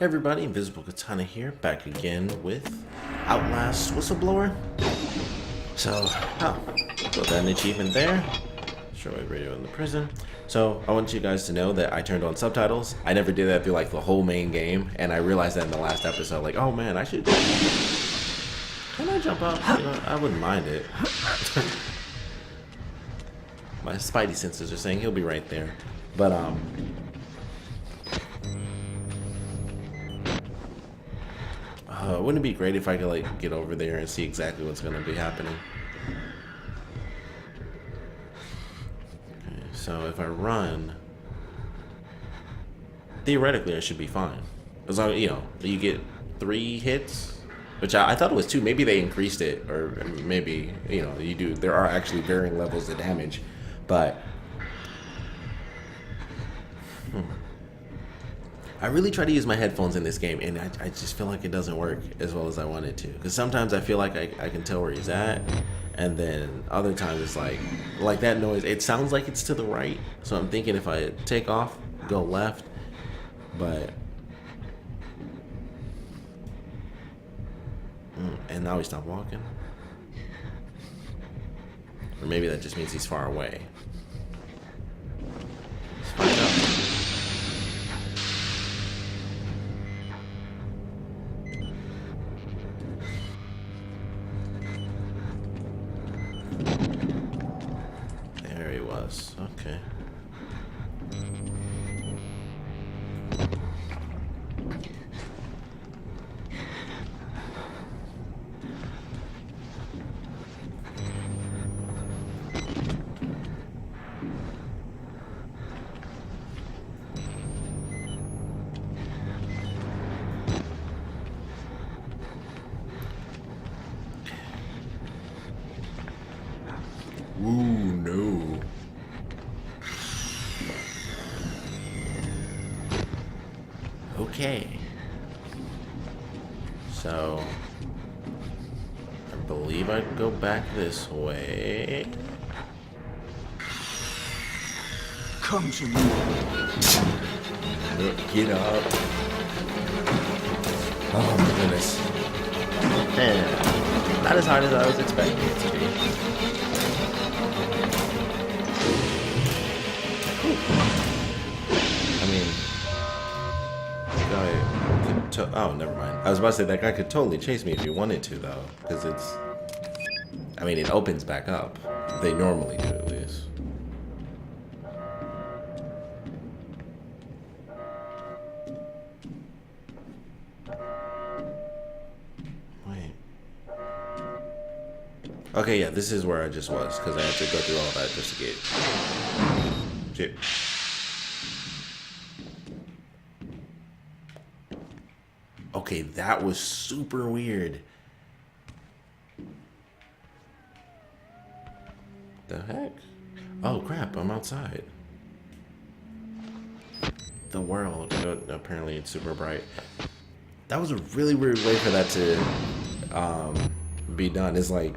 Hey everybody, Invisiblekatana here, back again with Outlast Whistleblower. So, got an achievement there. Shortwave radio in the prison. So, I want you guys to know that I turned on subtitles. I never did that through like the whole main game, and I realized that in the last episode, like, oh man, I should... Can I jump up? You know, I wouldn't mind it. My spidey senses are saying he'll be right there. But, wouldn't it be great if I could, like, get over there and see exactly what's going to be happening? Okay, so if I run, theoretically I should be fine. As long as, you know, you get 3 hits, which I thought it was 2. Maybe they increased it, or maybe, you know, you do. There are actually varying levels of damage, but... I really try to use my headphones in this game, and I just feel like it doesn't work as well as I want it to. Because sometimes I feel like I can tell where he's at, and then other times it's like that noise. It sounds like it's to the right, so I'm thinking if I take off, go left, but... And now he stopped walking. Or maybe that just means he's far away. Let's find out. There he was. Okay. Ooh, no. Okay. So, I believe I can go back this way. Come to me. Get up. Oh my goodness. Man, not as hard as I was expecting it to be. I mean, that guy could oh, never mind. I was about to say that guy could totally chase me if he wanted to, though, because it's... I mean, it opens back up. They normally do, at least. Wait. Okay, yeah, this is where I just was, because I had to go through all that just to get... Shit. Okay, that was super weird. The heck? Oh crap, I'm outside. The world. Apparently it's super bright. That was a really weird way for that to be done. It's like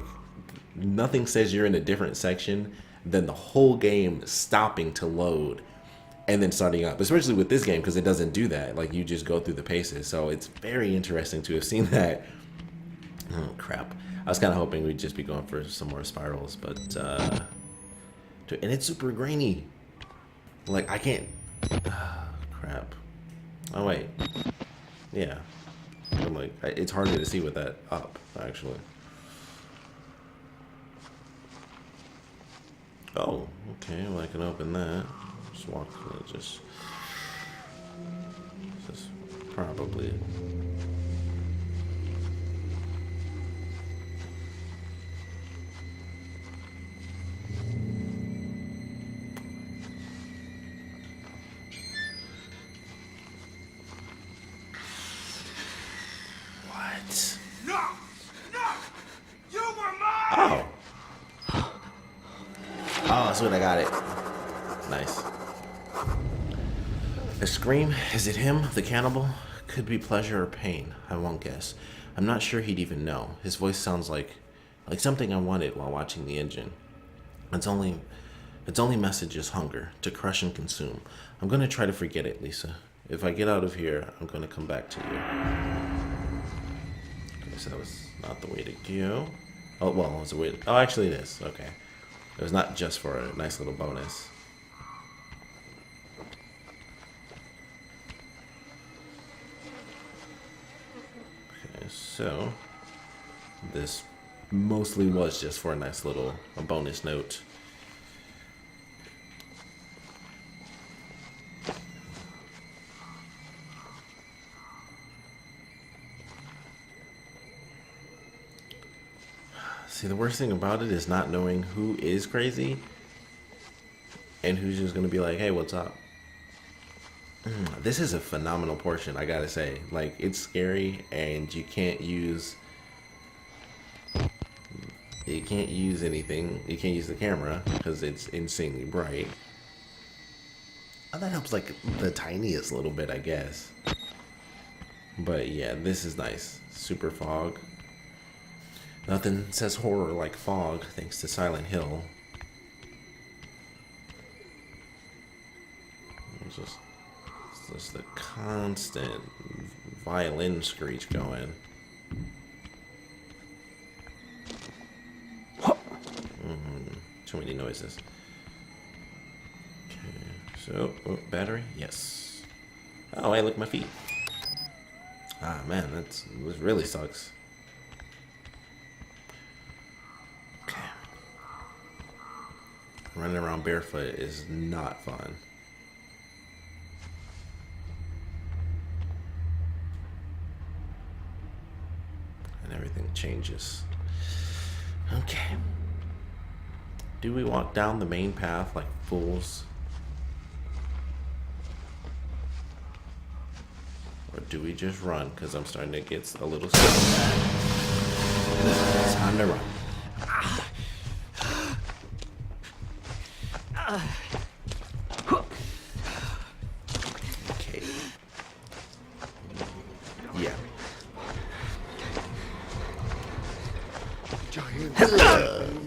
nothing says you're in a different section than the whole game stopping to load and then starting up, especially with this game, because it doesn't do that. Like, you just go through the paces. So it's very interesting to have seen that. Oh crap, I was kind of hoping we'd just be going for some more spirals, but and it's super grainy. Like, I can't... crap. Oh wait, yeah, I'm like, it's harder to see with that up, actually. Oh, okay, well, I can open that. Just walk through it, just probably. What? No! No! You were mine! Oh. Oh, sweet, I got it. Nice. A scream? Is it him, the cannibal? Could be pleasure or pain. I won't guess. I'm not sure he'd even know. His voice sounds like something I wanted while watching the engine. Its only message is hunger, to crush and consume. I'm gonna try to forget it, Lisa. if I get out of here, I'm gonna come back to you. Okay, so that was not the way to go. Oh, well, it was a way. Oh, actually, it is. Okay. It was not just for a nice little bonus. Okay, so this mostly was just for a nice little bonus note. See, the worst thing about it is not knowing who is crazy and who's just gonna be like, hey, what's up? This is a phenomenal portion, I gotta say. Like, it's scary, and you can't use anything. You can't use the camera because it's insanely bright. Oh, that helps like the tiniest little bit, I guess. But yeah, this is nice. Super fog. Nothing says horror like fog, thanks to Silent Hill. It's just the constant violin screech going. Too many noises. Okay, so, oh, battery? Yes. Oh, hey, look at my feet. Ah, man, this really sucks. Okay. Running around barefoot is not fun. And everything changes. Okay. Do we walk down the main path like fools? Or do we just run? Because I'm starting to get a little scared. It's time to run. Okay. Yeah.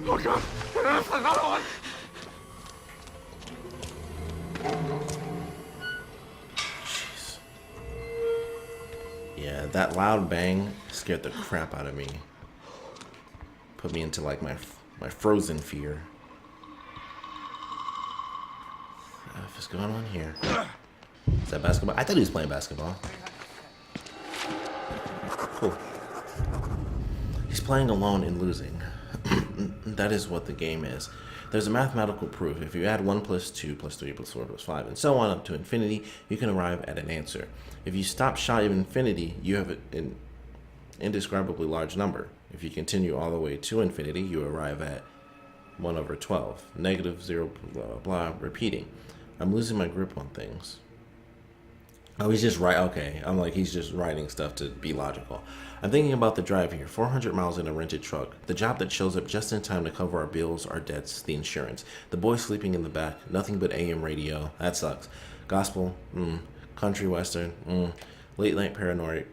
Look up! There's another one! Jeez. Yeah, that loud bang scared the crap out of me. Put me into like my frozen fear. What's going on here? Is that basketball? I thought he was playing basketball. Cool. He's playing alone and losing. That is what the game is. There's a mathematical proof. If you add 1 plus 2 plus 3 plus 4 plus 5 and so on up to infinity, you can arrive at an answer. If you stop shy of infinity, you have an indescribably large number. If you continue all the way to infinity, you arrive at 1 over 12. Negative 0, blah, blah, blah, repeating. I'm losing my grip on things. Oh, he's just right. Okay, I'm like, he's just writing stuff to be logical. I'm thinking about the drive here. 400 miles in a rented truck. The job that shows up just in time to cover our bills, our debts, the insurance. The boy sleeping in the back. Nothing but AM radio. That sucks. Gospel. Country western. Late night paranoid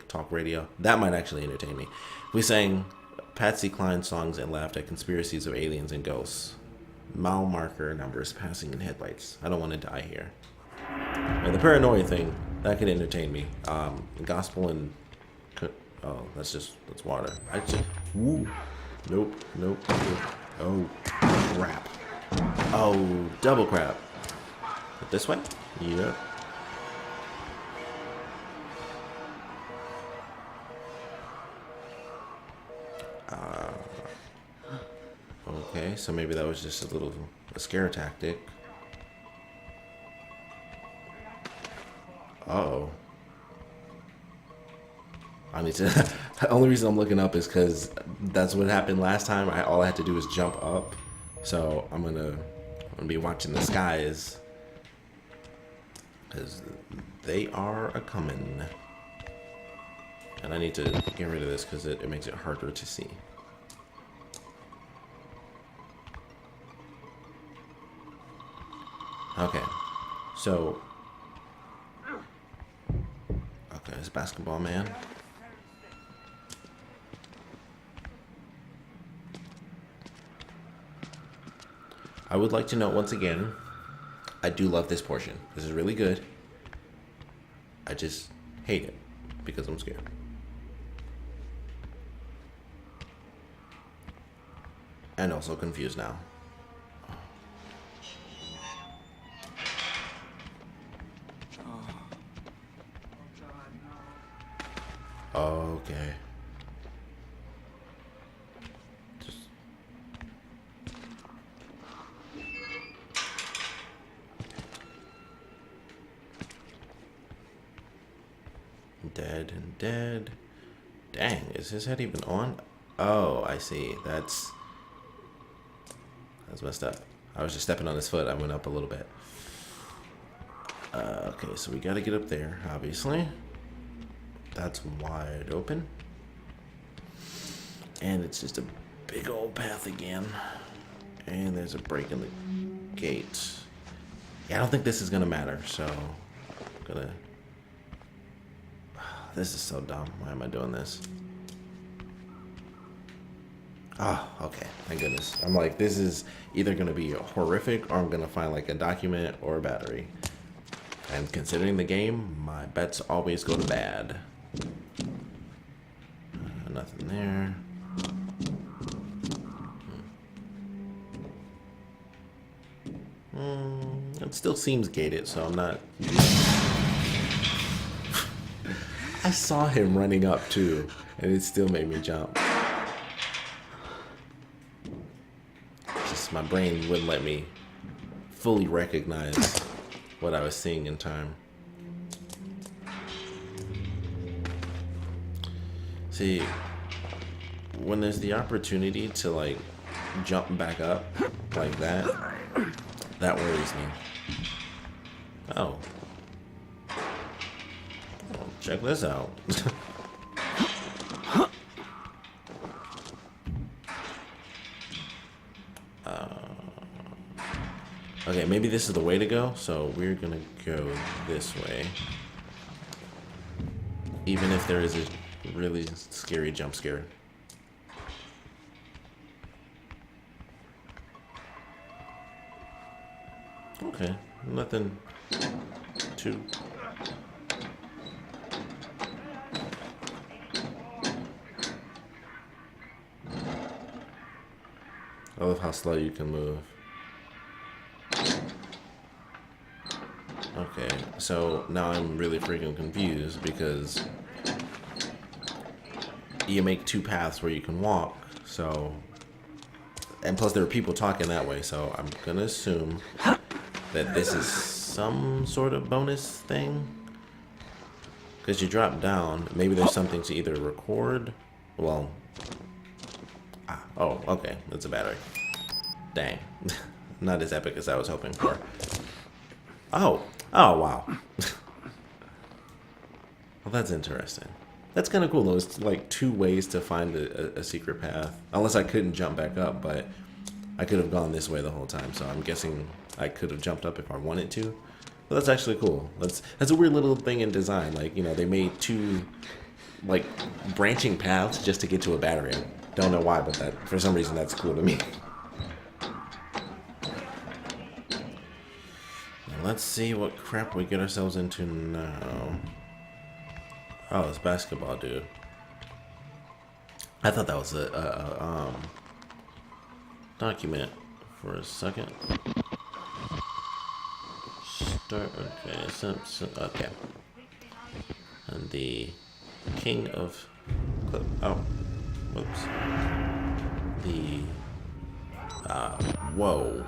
talk radio. That might actually entertain me. We sang Patsy Cline songs and laughed at conspiracies of aliens and ghosts. Mile marker numbers passing in headlights. I don't want to die here. And the paranoia thing, that could entertain me. Gospel and... Oh, that's water. Woo. Nope. Oh, crap. Oh, double crap. This way? Yep. Okay, so maybe that was just a scare tactic. Uh-oh. I need to... The only reason I'm looking up is because that's what happened last time. All I had to do was jump up. So I'm gonna be watching the skies. Because they are a-coming. And I need to get rid of this because it makes it harder to see. Okay. So... Okay, it's basketball man. I would like to note once again, I do love this portion. This is really good. I just hate it because I'm scared. And also confused now. Okay. Just... Dead and dead. Dang, is his head even on? Oh, I see. That's messed up. I was just stepping on his foot. I went up a little bit. Okay, so we gotta get up there, obviously. That's wide open. And it's just a big old path again. And there's a break in the gate. Yeah, I don't think this is gonna matter, so I'm gonna... This is so dumb. Why am I doing this? Oh, okay. Thank goodness. I'm like, this is either gonna be horrific or I'm gonna find like a document or a battery. And considering the game, my bets always go to bad. Nothing there. It still seems gated, so I'm not... I saw him running up too, and it still made me jump. Just my brain wouldn't let me fully recognize what I was seeing in time. See, when there's the opportunity to like jump back up like that, that worries me. Oh. Well, check this out. Okay, maybe this is the way to go, so we're gonna go this way. Even if there is a really scary jump scare. Okay, nothing too... I love how slow you can move. Okay, so now I'm really freaking confused because you make two paths where you can walk, so... And plus there are people talking that way, so I'm gonna assume that this is some sort of bonus thing. Because you drop down, maybe there's something to either record, well... oh, okay, that's a battery. Dang. Not as epic as I was hoping for. Oh, wow. Well, that's interesting. That's kind of cool, though. It's like two ways to find a secret path. Unless I couldn't jump back up, but I could have gone this way the whole time. So I'm guessing I could have jumped up if I wanted to. But that's actually cool. That's a weird little thing in design. Like, you know, they made two, like, branching paths just to get to a battery. I don't know why, but that for some reason that's cool to me. Let's see what crap we get ourselves into now. Oh, it's basketball, dude. I thought that was a document for a second. Start. Okay. Okay. And the king of. Oh, whoops. The. Whoa.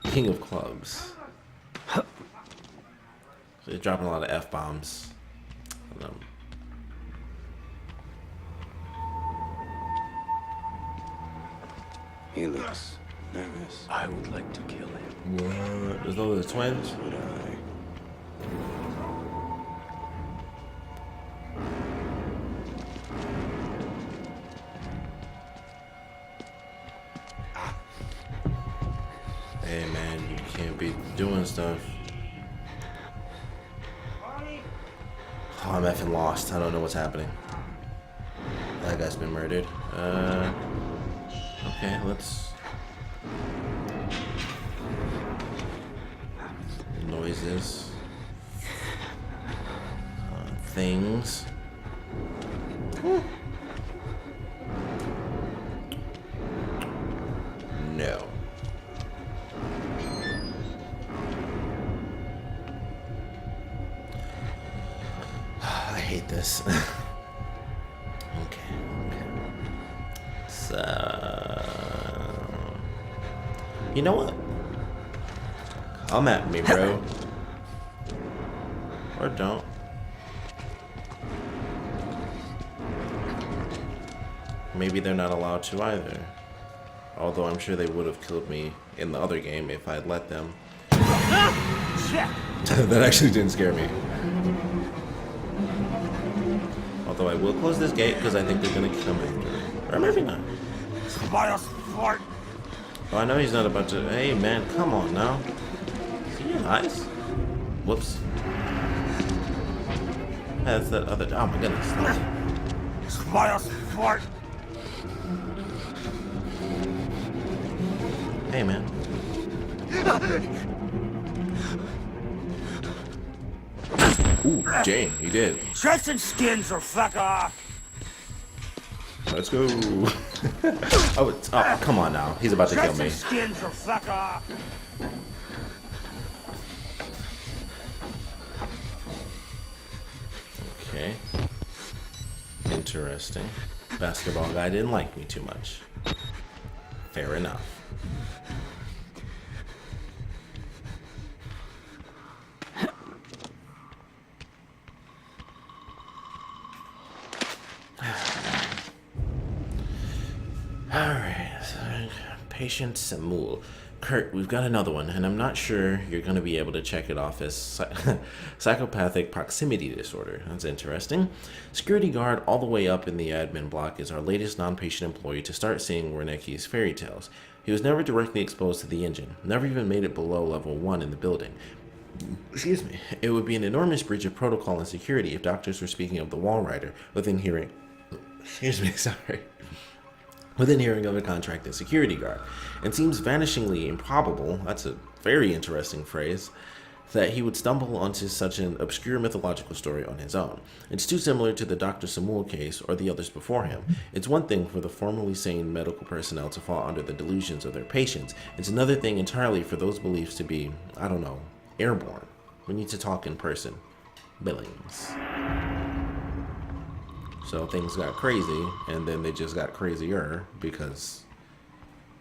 King of clubs. So they're dropping a lot of F-bombs. He looks nervous. I would like to kill him. What? Is those the twins? Would I? Hey man, you can't be doing stuff. Oh, I'm effing lost. I don't know what's happening. That guy's been murdered. Okay, let's... Noises. things. No. I hate this. Okay. So, you know what? Come at me, bro. Or don't. Maybe they're not allowed to either. Although I'm sure they would have killed me in the other game if I'd let them. That actually didn't scare me. Although I will close this gate because I think they're going to come after me. Or maybe not. Oh, I know he's not about to. Hey, man, come on now. See your eyes? Whoops. That's that other. Oh my goodness. Hey, man. Ooh, Jane, he did. Shirts and skins or fuck off. Let's go. Oh, come on now. He's about to kill me. Shirts and skins or fuck off. Okay. Interesting. Basketball guy didn't like me too much. Fair enough. Alright, so patient Samuel. Kurt, we've got another one, and I'm not sure you're going to be able to check it off as psychopathic proximity disorder. That's interesting. Security guard all the way up in the admin block is our latest non-patient employee to start seeing Wernicke's fairy tales. He was never directly exposed to the engine, never even made it below level 1 in the building. Excuse me. It would be an enormous breach of protocol and security if doctors were speaking of the wall rider within hearing. Excuse me, sorry. Within hearing of a contracted security guard. It seems vanishingly improbable, that's a very interesting phrase, that he would stumble onto such an obscure mythological story on his own. It's too similar to the Dr. Samuel case or the others before him. It's one thing for the formerly sane medical personnel to fall under the delusions of their patients. It's another thing entirely for those beliefs to be, I don't know, airborne. We need to talk in person. Billings. So things got crazy, and then they just got crazier because,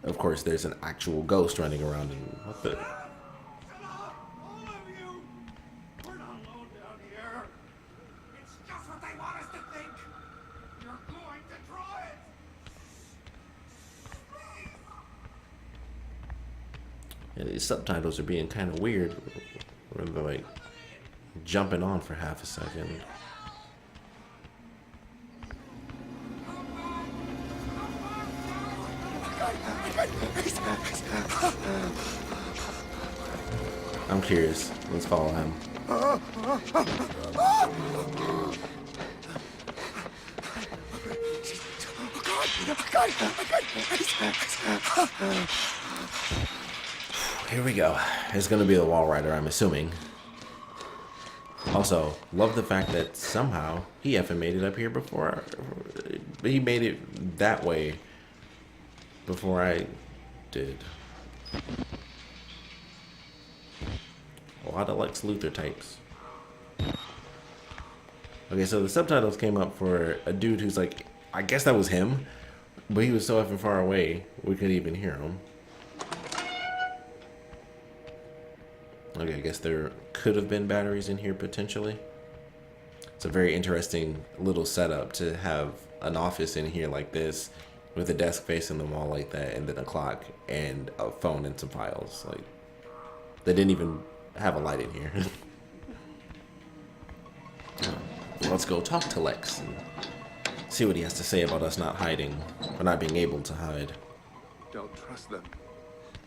of course, there's an actual ghost running around. And what the? All of you! We're not alone down here. It's just what they want us to think. You're going to draw it. Yeah, these subtitles are being kind of weird. Where they're like jumping on for half a second. I'm curious. Let's follow him. Here we go. It's gonna be the wall rider, I'm assuming. Also, love the fact that somehow he effing made it up here before. He made it that way before I did. A lot of Lex Luthor types. Okay, so the subtitles came up for a dude who's like, I guess that was him, but he was so effing far away we couldn't even hear him. Okay, I guess there could have been batteries in here potentially. It's a very interesting little setup to have an office in here like this with a desk facing the wall like that, and then a clock and a phone and some files. Like, they didn't even have a light in here. Let's go talk to Lex and see what he has to say about us not hiding, or not being able to hide. Don't trust them.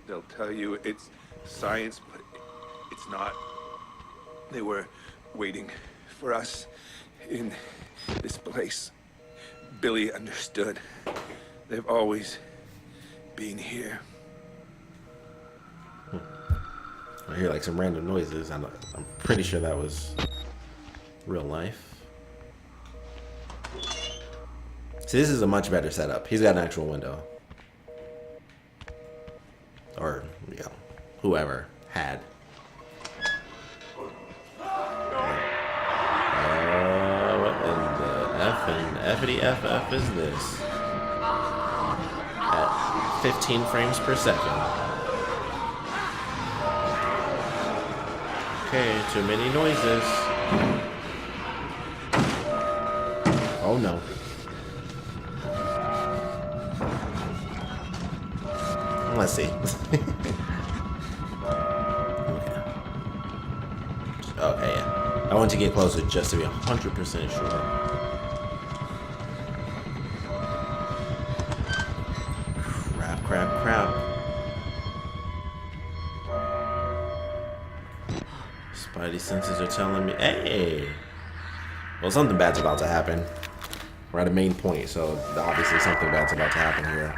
They'll tell you it's science, but it's not. They were waiting for us in this place. Billy understood. They've always been here. I hear like some random noises. I'm pretty sure that was real life. See, this is a much better setup. He's got an actual window. Or, you know, whoever had. What in the F and F-ity-F-F is this? At 15 frames per second. Okay, too many noises. Oh no. Let's see. Okay, yeah. I want to get closer just to be 100% sure. Crap. Spidey senses are telling me, hey! Well, something bad's about to happen. We're at a main point, so obviously something bad's about to happen here.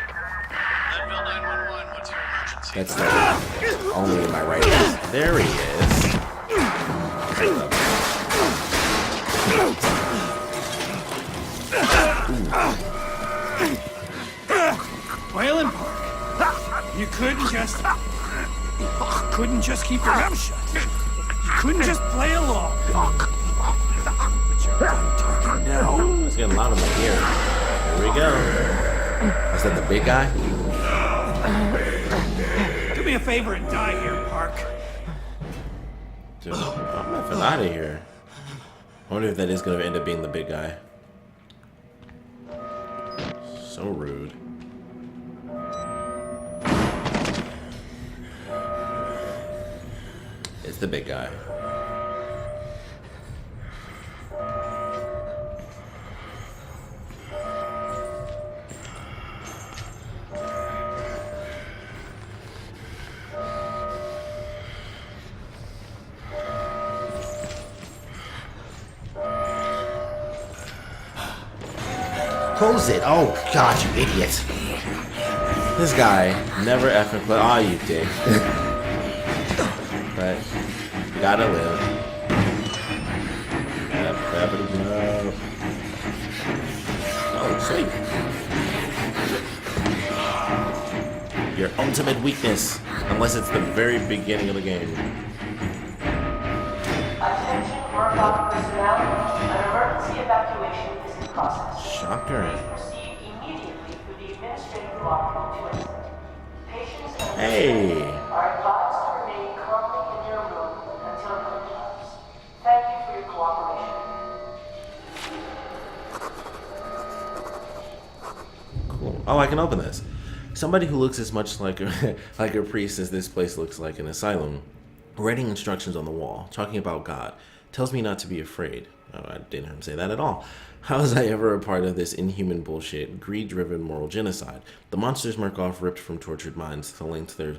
Leadville 911, what's your emergency? That's the only in my right hand. There he is. Whalen Park. You couldn't just keep your mouth shut. You couldn't just play along. But you're done talking now. It's getting loud in my ear. Here we go. Is that the big guy? Do me a favor and die here, Park. Dude, I'm effing out of here. I wonder if that is going to end up being the big guy. So rude. It's the big guy. Close it. Oh, God, you idiot. This guy never effing put. Oh, you dick. But you gotta live. Oh, sweet. Your ultimate weakness. Unless it's the very beginning of the game. Attention, Murkoff personnel. An emergency evacuation is in process. Shocker. Proceed immediately through the administrative block to exit. Patients and Hey. are advised to remain calmly in your room until clinic times. Thank you for your cooperation. Cool. Oh, I can open this. Somebody who looks as much like a, like a priest as this place looks like an asylum, writing instructions on the wall, talking about God, tells me not to be afraid. Oh, I didn't hear him say that at all. How was I ever a part of this inhuman bullshit, greed-driven moral genocide? The monsters Murkoff ripped from tortured minds, the length their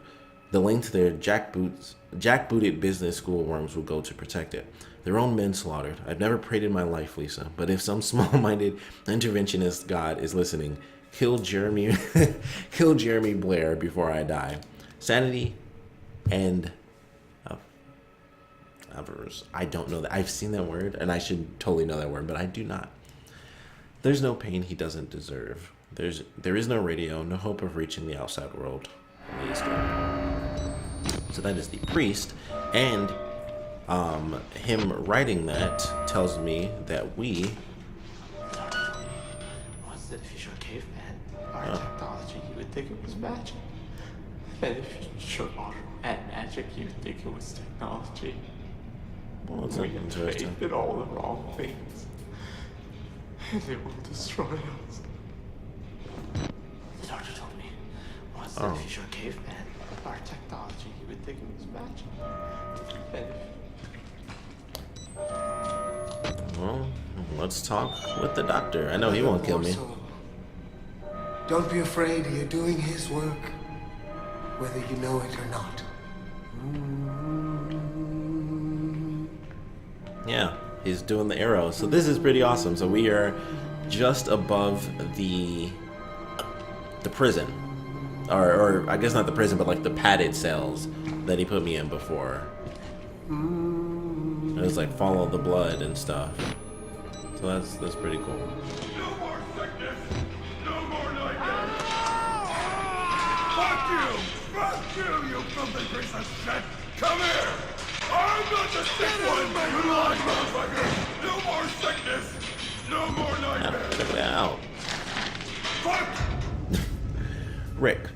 jackbooted business school worms would go to protect it. Their own men slaughtered. I've never prayed in my life, Lisa, but if some small-minded interventionist God is listening, kill Jeremy Blair before I die. Sanity and avarice. I don't know that. I've seen that word, and I should totally know that word, but I do not. There's no pain he doesn't deserve. There is no radio, no hope of reaching the outside world. So that is the priest, and him writing that tells me that we. Once that if you showed caveman our technology, you would think it was magic. And if you showed modern man magic, you would think it was technology. Well, it's We have interesting. faith in all the wrong things. And it will destroy us. The doctor told me once that if you showed caveman our technology, you would think it was magic. And if Well, let's talk with the doctor. I know he won't kill me. Don't be afraid, you're doing his work, whether you know it or not. Yeah, he's doing the arrow. So this is pretty awesome. So we are just above the prison. Or I guess not the prison, but like the padded cells that he put me in before. It was like follow the blood and stuff. So So that's pretty cool. No more sickness! No more nightmares! Fuck you! Fuck you, you filthy piece of shit! Come here! I'm not the sick one! You lying motherfucker! No more sickness! No more nightmares! Check it out. Fuck! Rick.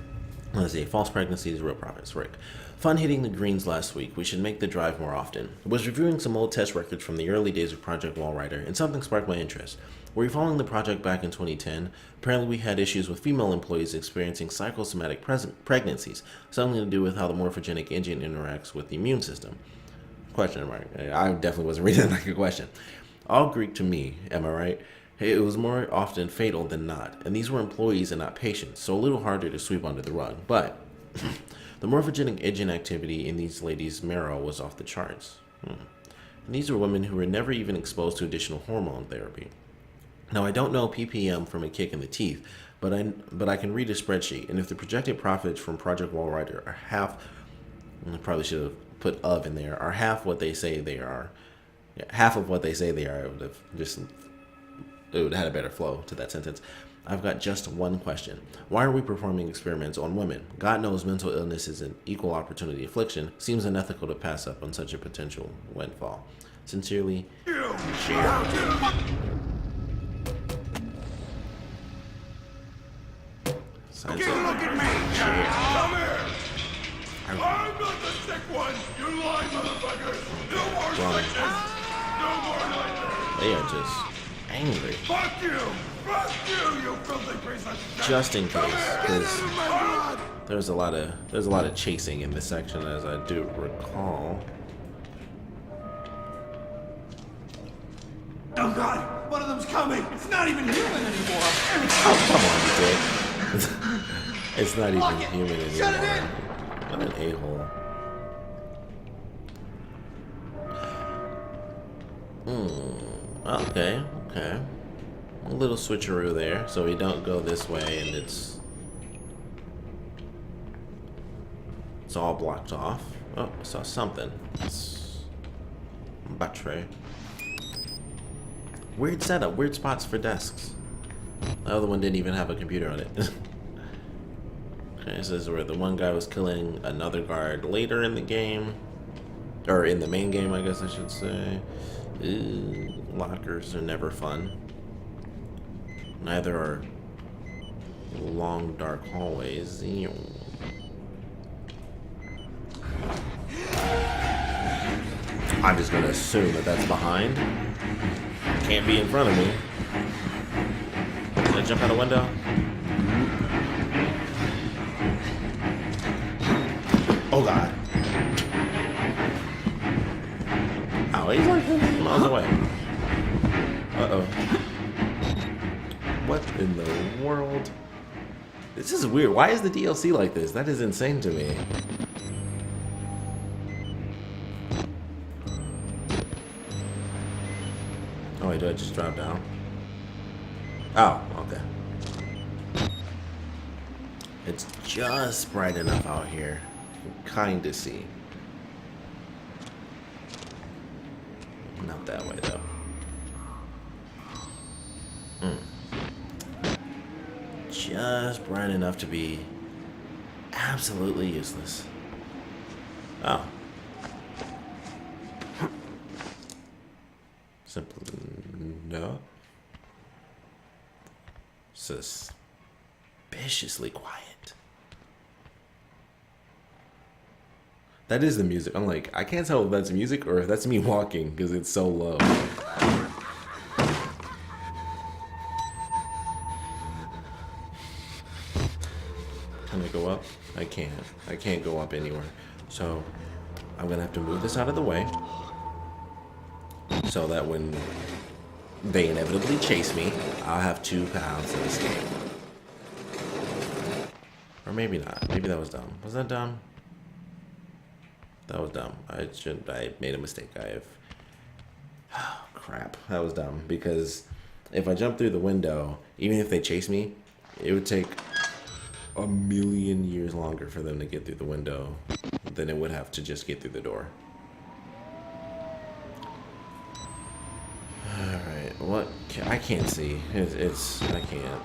Let's see. False pregnancies, real profits. Rick. Fun hitting the greens last week. We should make the drive more often. Was reviewing some old test records from the early days of Project Wallrider, and something sparked my interest. Were you following the project back in 2010? Apparently we had issues with female employees experiencing psychosomatic pregnancies, something to do with how the morphogenic engine interacts with the immune system. Question mark. I definitely wasn't reading it like a question. All Greek to me, am I right? It was more often fatal than not, and these were employees and not patients, so a little harder to sweep under the rug. But the morphogenic engine activity in these ladies' marrow was off the charts. And these were women who were never even exposed to additional hormone therapy. Now, I don't know ppm from a kick in the teeth, but I can read a spreadsheet, and if the projected profits from Project Wallrider are half, I probably should have put of in there, are half what they say they are, half of what they say they are, it would have had a better flow to that sentence. I've got just one question. Why are we performing experiments on women? God knows mental illness is an equal opportunity affliction. Seems unethical to pass up on such a potential windfall. Sincerely, Science Look at me! Come here! I'm not the sick one! You lying motherfuckers! No more sickness! No more nightmares! They are just angry. Fuck you! Fuck you, you filthy piece of shit! Just in case, because there's a lot of chasing in this section, as I do recall. Oh god! One of them's coming! It's not even human anymore! Oh, come on, you dick. It's not even human anymore. Shut it in! What an a-hole. Okay. A little switcheroo there, so we don't go this way, and it's all blocked off. Oh, I saw something. It's battery. Weird setup, weird spots for desks. The other one didn't even have a computer on it. Okay, this is where the one guy was killing another guard later in the game. Or in the main game, I guess I should say. Lockers are never fun. Neither are long, dark hallways. I'm just gonna assume that that's behind. Can't be in front of me. Did I jump out a window? Oh god. Oh, he's like 50 miles away. Uh-oh. What in the world? This is weird. Why is the DLC like this? That is insane to me. Oh wait, do I just drop down? Oh, okay. It's just bright enough out here. You can kind of see. Not that way though. Just bright enough to be absolutely useless. Oh. Simply no. Suspiciously quiet. That is the music. I'm like, I can't tell if that's music or if that's me walking because it's so low. Can I go up? I can't. I can't go up anywhere. So I'm gonna have to move this out of the way so that when they inevitably chase me, I'll have 2 paths of escape. Or maybe not. Maybe that was dumb. Was that dumb? That was dumb. I made a mistake. Oh, crap. That was dumb. Because if I jump through the window, even if they chase me, it would take a million years longer for them to get through the window than it would have to just get through the door. Alright. What? I can't see. It's I can't.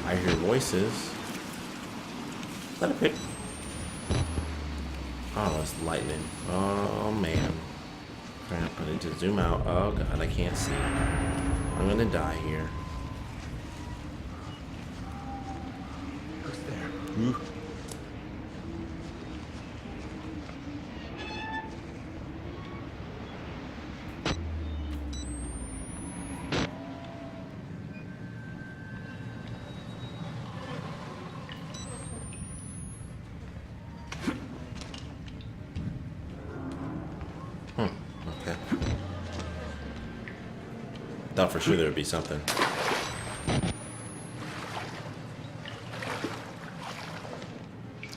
I hear voices. Is that a pic? Oh, it's lightning. Oh man. Crap, I need to zoom out. Oh god, I can't see. I'm gonna die here. Who's there? Okay. Thought for sure there would be something.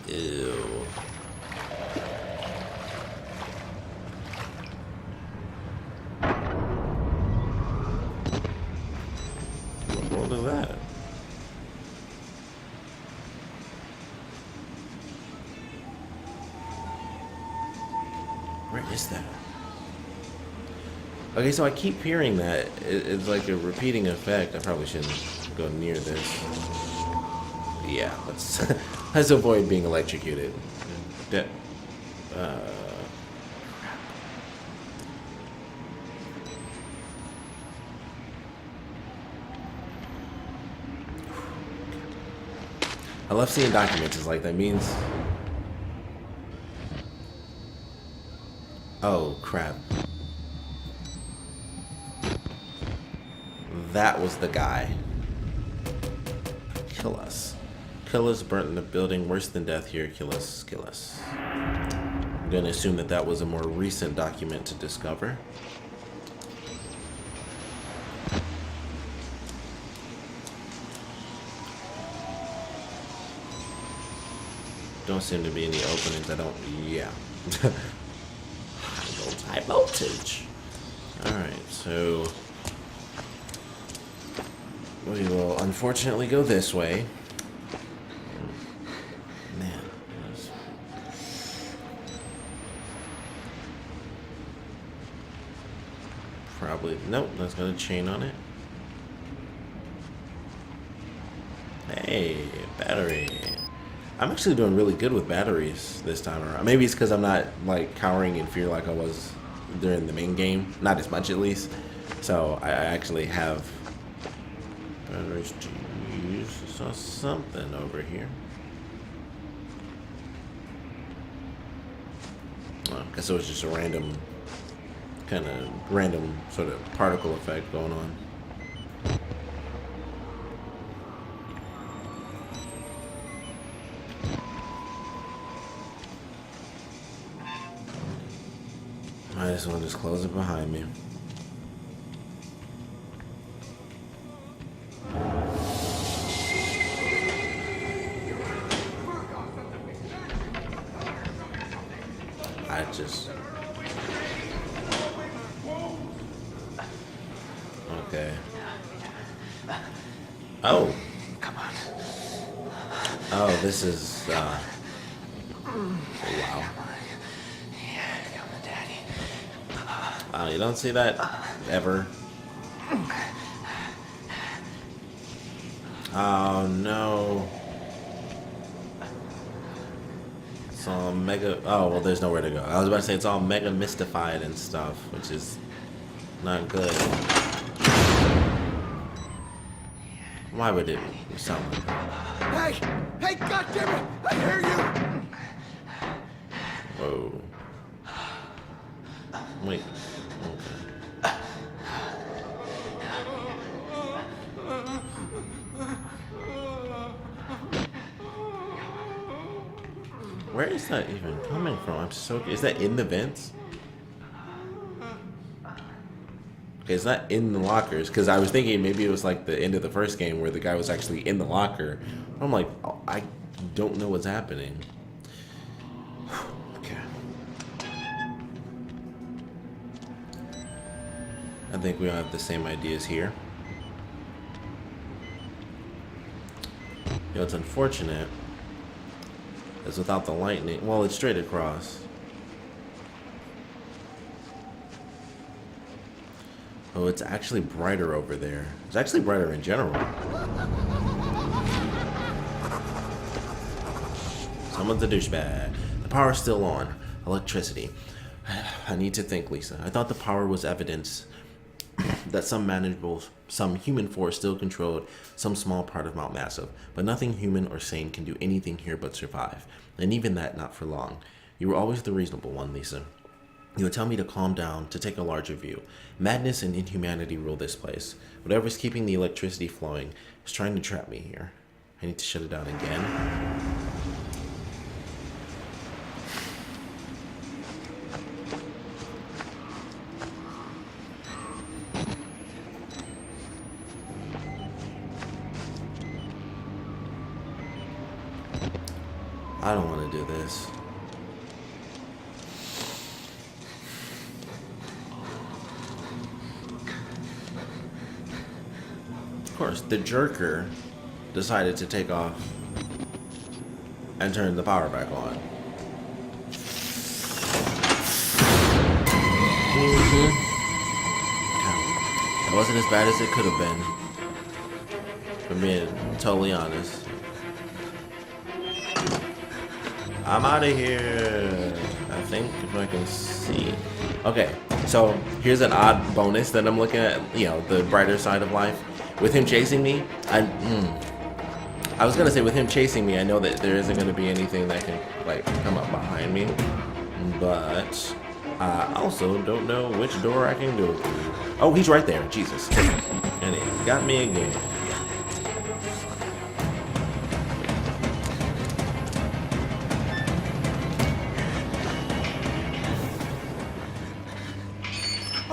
Ew. What is that? Where is that? Okay, so I keep hearing that. It's like a repeating effect. I probably shouldn't go near this. Yeah, let's avoid being electrocuted. I love seeing documents. It's like that means. Oh crap. That was the guy. Kill us. Kill us, burnt in the building, worse than death here, kill us, kill us. I'm gonna assume that that was a more recent document to discover. Don't seem to be any openings, I don't, yeah. High voltage. Alright, so we will unfortunately go this way. Man. Probably, nope, that's got a chain on it. Hey, battery. I'm actually doing really good with batteries this time around. Maybe it's because I'm not like cowering in fear like I was during the main game. Not as much at least. So I actually have batteries to use. I saw something over here. Oh, I guess it was just a random sort of particle effect going on. Might as well just close it behind me. I just... Okay. Oh! Come on. Oh, this is, wow. Yeah, come on, Daddy. Wow, you don't see that ever. Oh no. It's all mega. Oh, well, there's nowhere to go. I was about to say it's all mega mystified and stuff, which is not good. Why would it sound like that? Hey! Hey, goddammit! I hear you! Whoa. Wait. Okay. Where is that even coming from? I'm so... Is that in the vents? Okay, it's not in the lockers, because I was thinking maybe it was like the end of the first game where the guy was actually in the locker. I'm like, oh, I don't know what's happening. Okay. I think we all have the same ideas here. You know, it's unfortunate. 'Cause, like, I said, I was thinking maybe it was like the end of the first game where the guy was actually in the locker. I'm like, oh, I don't know what's happening. Okay. I think we all have the same ideas here. You know, it's unfortunate. 'Cause, like I said, I was thinking maybe it was like the end of the first game where the guy was actually in the locker. I'm like, I don't know what's happening. Okay. It's without the lightning. Well, it's straight across. Oh, it's actually brighter over there. It's actually brighter in general. Someone's a douchebag. The power's still on. Electricity. I need to think, Lisa. I thought the power was evidence that some human force still controlled some small part of Mount Massive, but nothing human or sane can do anything here but survive, and even that not for long. You were always the reasonable one, Lisa. You would tell me to calm down, to take a larger view. Madness and inhumanity rule this place. Whatever's keeping the electricity flowing is trying to trap me here. I need to shut it down again. I don't want to do this. Of course, the jerker decided to take off and turn the power back on. It wasn't as bad as it could have been, for being totally honest. I'm out of here. I think if I can see. Okay, so here's an odd bonus that I'm looking at, you know, the brighter side of life. With him chasing me, I was gonna say with him chasing me, I know that there isn't gonna be anything that can like come up behind me, but I also don't know which door I can go through. Oh, he's right there, Jesus, and it got me again.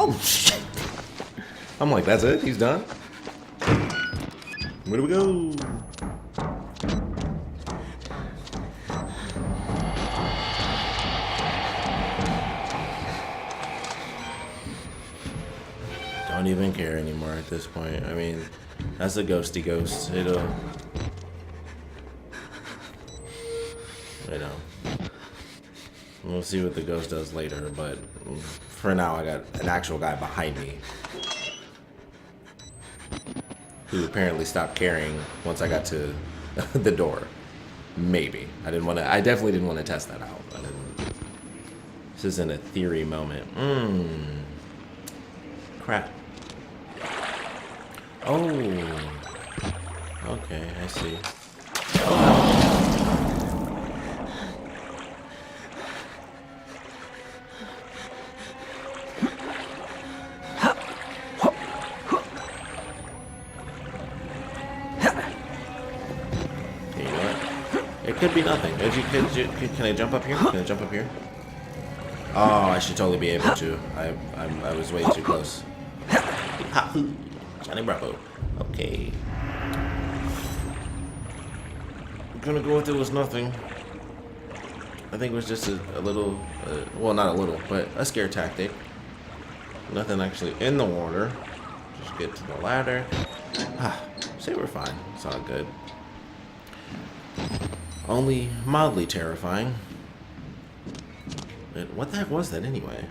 Oh shit! I'm like, that's it? He's done? Where do we go? Don't even care anymore at this point. I mean, that's a ghosty ghost. It'll, you know. We'll see what the ghost does later, but for now I got an actual guy behind me who apparently stopped caring once I got to the door. Maybe. I definitely didn't want to test that out. This isn't a theory moment. Crap. Oh. Okay, I see. Oh. Could be nothing. Can I jump up here? Can I jump up here? Oh, I should totally be able to. I was way too close. Johnny Bravo. Okay. I'm gonna go with it was nothing. I think it was just a little, well, not a little, but a scare tactic. Nothing actually in the water. Just get to the ladder. See, we're fine. It's all good. Only mildly terrifying. But what the heck was that anyway?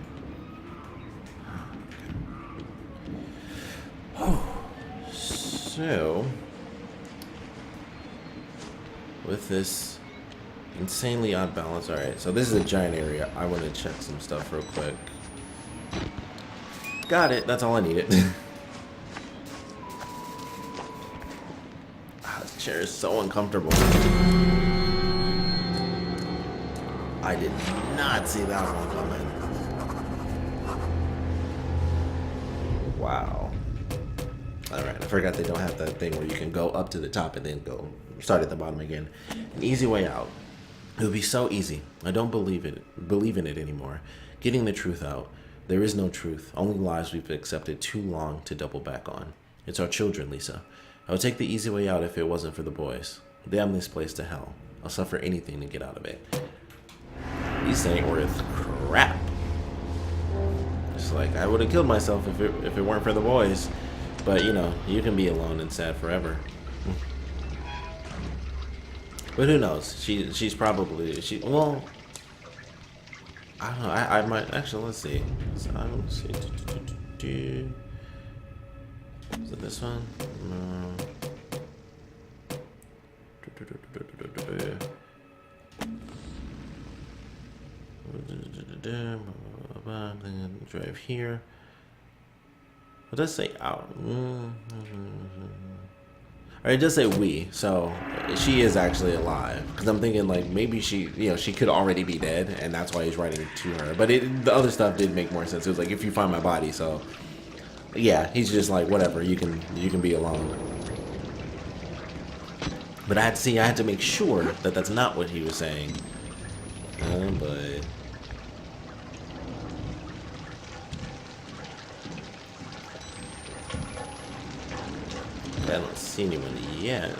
Oh, so with this insanely odd balance. All right, so this is a giant area. I want to check some stuff real quick. Got it. That's all I needed. This chair is so uncomfortable. I did not see that one coming. Wow. Alright, I forgot they don't have that thing where you can go up to the top and then go start at the bottom again. An easy way out. It would be so easy. I don't believe in it anymore. Getting the truth out. There is no truth. Only lies we've accepted too long to double back on. It's our children, Lisa. I would take the easy way out if it wasn't for the boys. Damn this place to hell. I'll suffer anything to get out of it. These ain't worth crap. It's like I would have killed myself if it weren't for the boys. But you know, you can be alone and sad forever. But who knows? She's probably well. I don't know. I might actually. Let's see. So I don't see. Is it this one? No. Drive here. It does say out. Or it does say we, so she is actually alive. Because I'm thinking like maybe she could already be dead, and that's why he's writing to her. But the other stuff did make more sense. It was like if you find my body, so yeah, he's just like whatever. You can be alone. But I had to make sure that that's not what he was saying. But. I don't see anyone yet.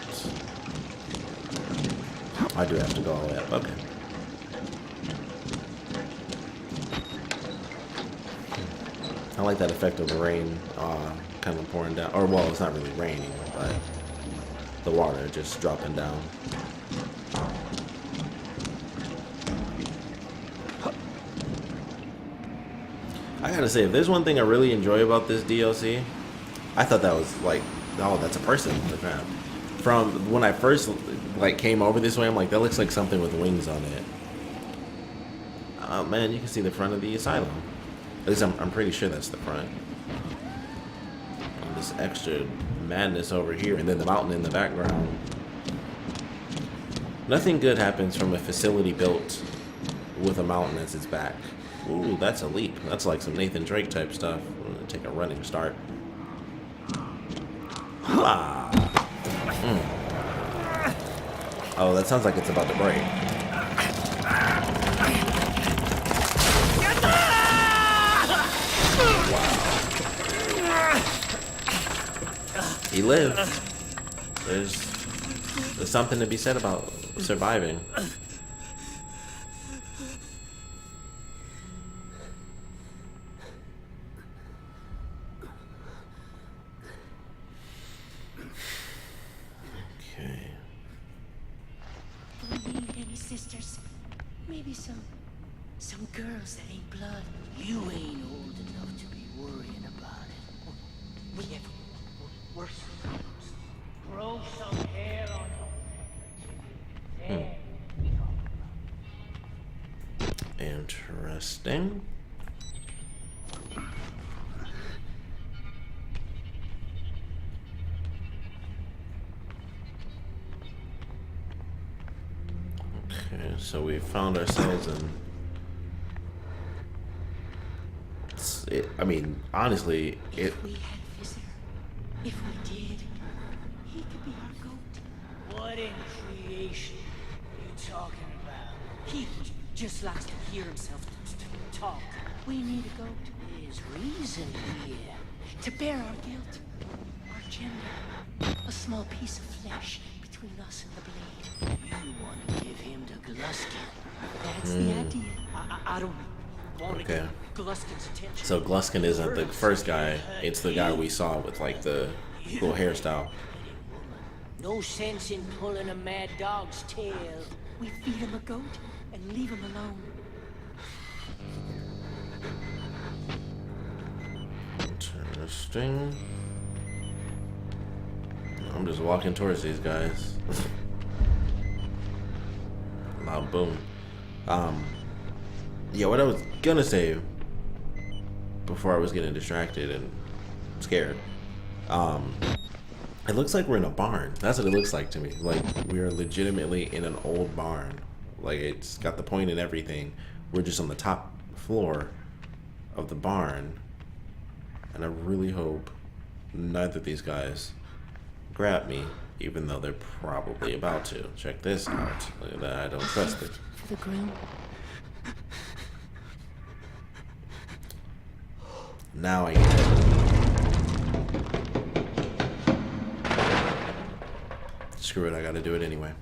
I do have to go all the way up. Okay. I like that effect of the rain kind of pouring down. Or, well, it's not really raining, but the water just dropping down. I gotta say, if there's one thing I really enjoy about this DLC, I thought that was like, oh, that's a person. From when I first like came over this way, I'm like, that looks like something with wings on it. Oh man, you can see the front of the asylum. At least I'm pretty sure that's the front. And this extra madness over here, and then the mountain in the background. Nothing good happens from a facility built with a mountain as its back. Ooh, that's a leap. That's like some Nathan Drake type stuff. I'm gonna take a running start. Ah. Oh, that sounds like it's about to break. Wow. He lived. There's something to be said about surviving. Sisters, maybe some girls that ain't blood. You ain't old enough to be worrying about it. We have worse problems. Grow some hair on them. Interesting. Okay, so we found ourselves in. I mean, honestly, If we had a visitor, if we did, he could be our goat. What in creation are you talking about? He just likes to hear himself talk. We need a goat. There's reason here. To bear our guilt, our gender, a small piece of flesh between us and the blade. You want to give him to Gluskin. That's the idea. I don't want to get Gluskin's attention. So Gluskin isn't the first guy, it's the guy we saw with like the cool hairstyle. No sense in pulling a mad dog's tail. We feed him a goat and leave him alone. Interesting. I'm just walking towards these guys. Loud boom. Yeah, what I was gonna say before I was getting distracted and scared. It looks like we're in a barn. That's what it looks like to me. Like we are legitimately in an old barn. Like it's got the point and everything. We're just on the top floor of the barn. And I really hope neither of these guys grab me, even though they're probably about to. Check this out. Look at that. I don't trust it. For the groom. Now I get it. Screw it, I gotta do it anyway.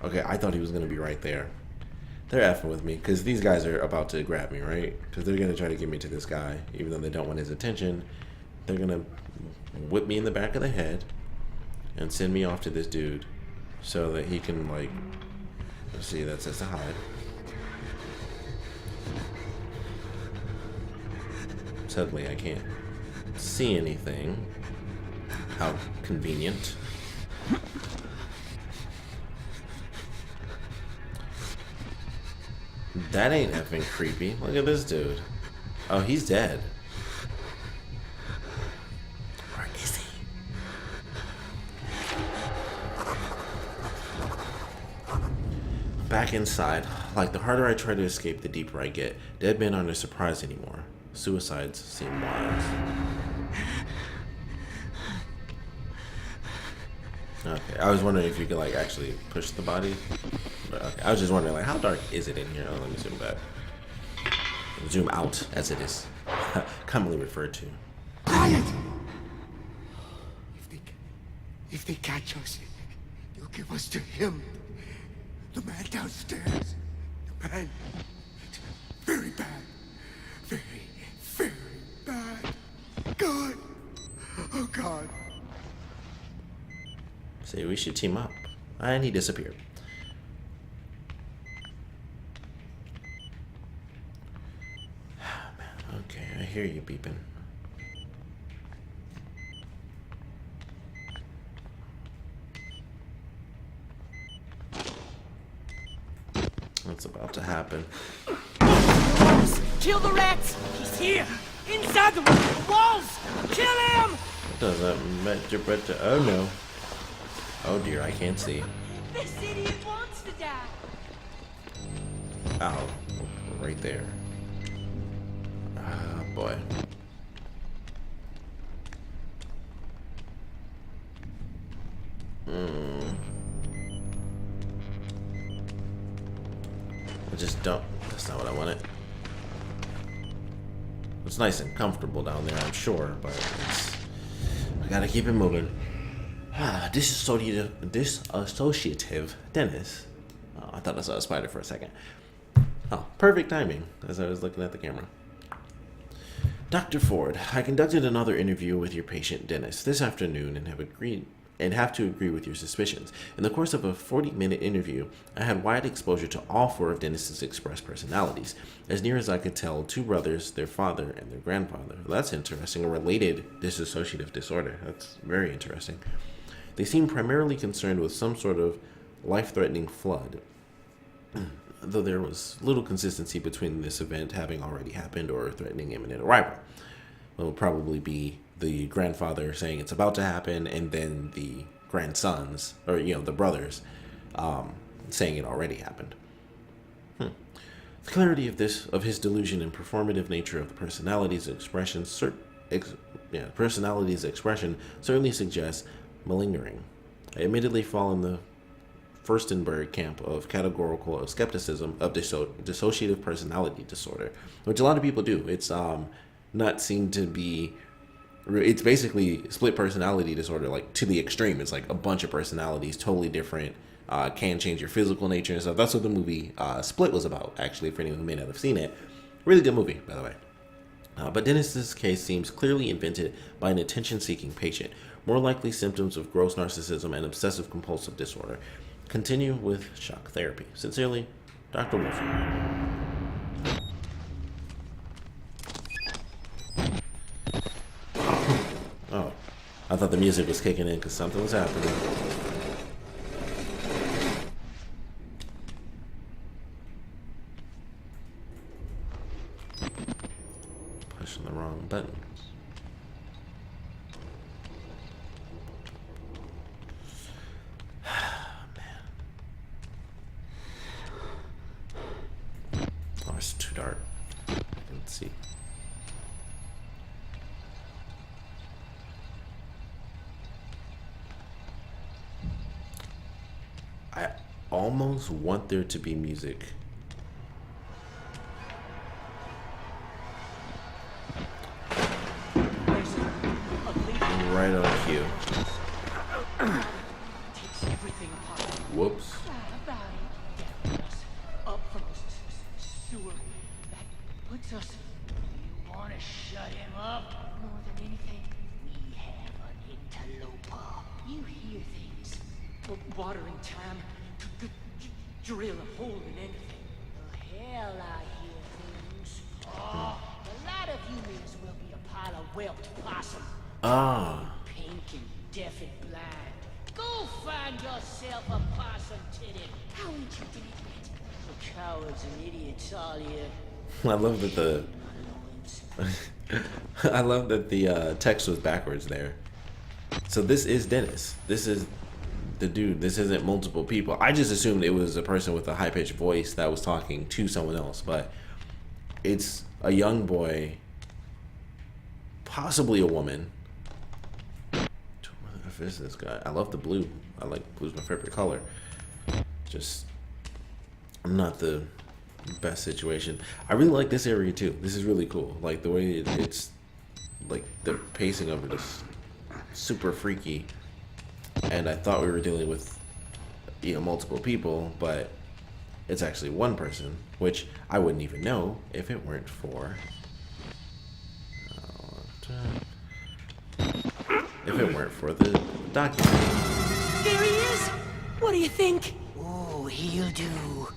Okay, I thought he was gonna be right there. They're effing with me, because these guys are about to grab me, right? Because they're gonna try to get me to this guy, even though they don't want his attention. They're gonna whip me in the back of the head, and send me off to this dude so that he can, like, let's see, that says to hide. Suddenly I can't see anything. How convenient. That ain't effing creepy. Look at this dude. Oh, he's dead. Where is he? Back inside. Like, the harder I try to escape, the deeper I get. Dead men aren't a surprise anymore. Suicides seem wild. Okay, I was wondering if you could, like, actually push the body. But okay, I was just wondering, like, how dark is it in here? Oh, let me zoom back. Zoom out, as it is commonly referred to. Quiet! If they catch us, they'll give us to him. The man downstairs. The man. Very bad. Very, very bad. God. Oh, God. Say we should team up. And he disappeared. Man, okay, I hear you beeping. What's about to happen? Kill the rats! He's here! Inside the walls! Kill him! Doesn't matter, but oh no. Oh dear, I can't see. This idiot wants to die! Ow. Right there. Ah, boy. I just don't. That's not what I wanted. It's nice and comfortable down there, I'm sure, but I gotta keep it moving. Disassociative Dennis. Oh, I thought I saw a spider for a second. Oh, perfect timing as I was looking at the camera. Dr. Ford, I conducted another interview with your patient Dennis this afternoon and have to agree with your suspicions. In the course of a 40-minute interview, I had wide exposure to all four of Dennis's expressed personalities. As near as I could tell, two brothers, their father, and their grandfather. That's interesting. A related dissociative disorder. That's very interesting. They seem primarily concerned with some sort of life-threatening flood, though there was little consistency between this event having already happened or threatening imminent arrival. It will probably be the grandfather saying it's about to happen, and then the grandsons, or the brothers, saying it already happened. The clarity of his delusion and performative nature of the personality's expression certainly suggests malingering. I admittedly fall in the Furstenberg camp of categorical skepticism of dissociative personality disorder, which a lot of people do. It's not seen to be. It's basically split personality disorder, like to the extreme. It's like a bunch of personalities, totally different, can change your physical nature and stuff. That's what the movie Split was about, actually, for anyone who may not have seen it. Really good movie, by the way. But Dennis's case seems clearly invented by an attention-seeking patient, more likely symptoms of gross narcissism and obsessive-compulsive disorder. Continue with shock therapy. Sincerely, Dr. Wolfram. Oh, I thought the music was kicking in because something was happening. Pushing the wrong buttons. Man. Oh, it's too dark. I can see. I almost want there to be music. Right on cue. Takes everything apart. Whoops. About it. Down us. Up from the sewer. That puts us. You want to shut him up? More than anything, we have an interloper. You hear things. Watering time. Drill a hole in anything. Oh, hell, I hear things. Oh, a lot of you may as well be a pile of whelped possum. Ah. Pink and deaf and blind. Go find yourself a possum titty. How ain't you dead yet? The cowards and idiots all here. I love that I love that the text was backwards there. So this is Dennis. This is the dude. This isn't multiple people. I just assumed it was a person with a high-pitched voice that was talking to someone else, but it's a young boy, possibly a woman. If it's this guy, I love the blue. I like blue's my favorite color. Just, I'm not the best situation. I really like this area too. This is really cool. Like the way it's like the pacing of it is super freaky. And I thought we were dealing with, you know, multiple people, but it's actually one person, which I wouldn't even know if it weren't for the document. There he is! What do you think? Oh, he'll do.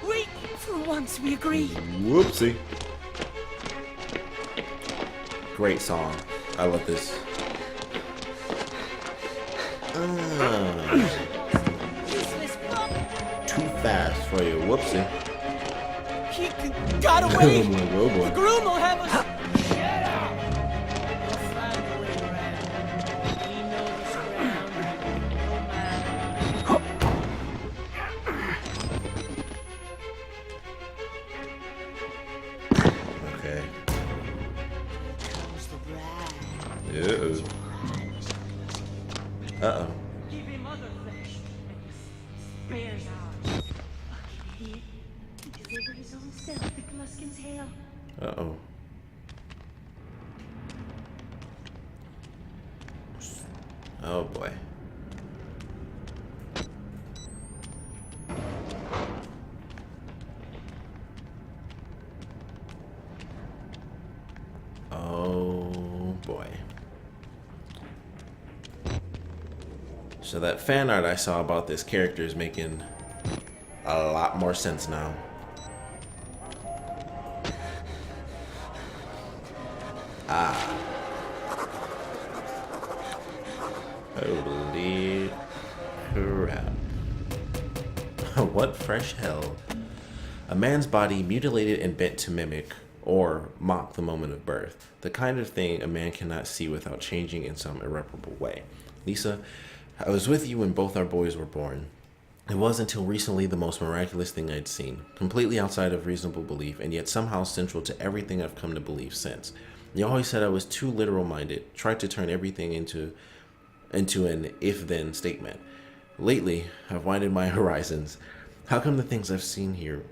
Wait, for once we agree. Whoopsie. Great song. I love this. Useless fuck! Too fast for you. Whoopsie. He got away! Oh boy, oh boy. The groom will have us. Shut up! We'll find a way around. We know this ground. No man. Okay. Comes the bride. Uh-oh. Uh-oh. Give him other flesh, and he spares ours. Fucking idiot. He delivered his own self to Gluskin's hell. Uh-oh. Oh boy. Oh boy. So that fan art I saw about this character is making a lot more sense now. Ah. Holy crap. What fresh hell. A man's body mutilated and bent to mimic or mock the moment of birth. The kind of thing a man cannot see without changing in some irreparable way. Lisa, I was with you when both our boys were born. It was until recently the most miraculous thing I'd seen, completely outside of reasonable belief, and yet somehow central to everything I've come to believe since. You always said I was too literal-minded, tried to turn everything into an if-then statement. Lately, I've widened my horizons. How can the things I've seen here